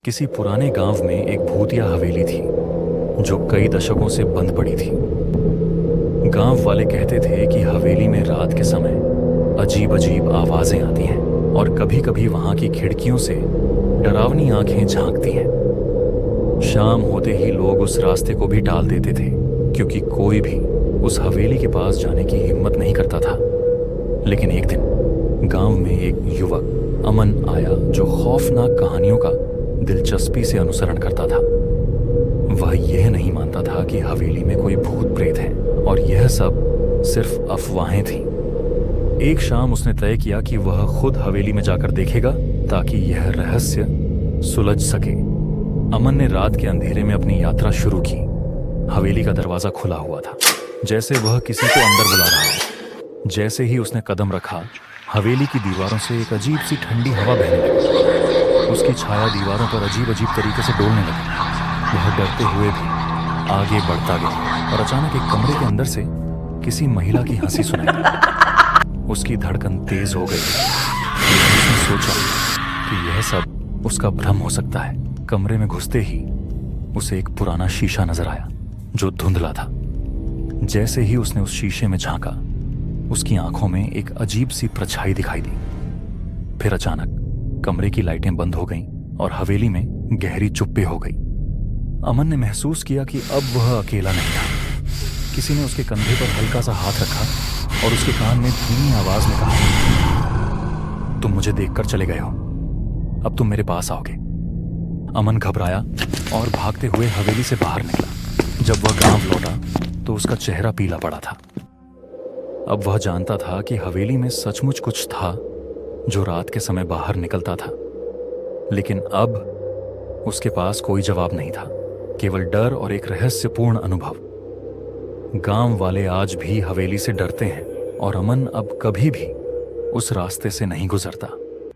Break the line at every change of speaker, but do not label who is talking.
किसी पुराने गांव में एक भूतिया हवेली थी जो कई दशकों से बंद पड़ी थी। गांव वाले कहते थे कि हवेली में रात के समय अजीब अजीब आवाजें आती हैं और कभी-कभी वहां की खिड़कियों से डरावनी आंखें झांकती हैं। शाम होते ही लोग उस रास्ते को भी टाल देते थे क्योंकि कोई भी उस हवेली के पास जाने की हिम्मत नहीं करता था। लेकिन एक दिन गांव में एक युवक अमन आया जो खौफनाक कहानियों का दिलचस्पी से अनुसरण करता था। वह यह नहीं मानता था कि हवेली में कोई भूत प्रेत है और यह सब सिर्फ अफवाहें थीं। एक शाम उसने तय किया कि वह खुद हवेली में जाकर देखेगा ताकि यह रहस्य सुलझ सके। अमन ने रात के अंधेरे में अपनी यात्रा शुरू की। हवेली का दरवाजा खुला हुआ था, जैसे वह किसी को अंदर बुला रहा हो। जैसे ही उसने कदम रखा, हवेली की दीवारों से एक अजीब सी ठंडी हवा बहने लगी। उसकी छाया दीवारों पर अजीब अजीब तरीके से डोलने लगी। वह डरते हुए भी आगे बढ़ता गया और अचानक एक कमरे के अंदर से किसी महिला की हंसी सुनाई दी। उसकी धड़कन तेज हो गई। उसने सोचा कि यह सब उसका भ्रम हो सकता है। कमरे में घुसते ही उसे एक पुराना शीशा नजर आया जो धुंधला था। जैसे ही उसने उस शीशे में झांका, उसकी आंखों में एक अजीब सी परछाई दिखाई दी। फिर अचानक कमरे की लाइटें बंद हो गईं और हवेली में गहरी चुप्पी हो गई। अमन ने महसूस किया कि अब वह अकेला नहीं था। किसी ने उसके कंधे पर हल्का सा हाथ रखा और उसके कान में धीमी आवाज में कहा, तुम मुझे देखकर चले गए हो, अब तुम मेरे पास आओगे। अमन घबराया और भागते हुए हवेली से बाहर निकला। जब वह गांव लौटा तो उसका चेहरा पीला पड़ा था। अब वह जानता था कि हवेली में सचमुच कुछ था जो रात के समय बाहर निकलता था। लेकिन अब उसके पास कोई जवाब नहीं था, केवल डर और एक रहस्यपूर्ण अनुभव। गांव वाले आज भी हवेली से डरते हैं और अमन अब कभी भी उस रास्ते से नहीं गुजरता।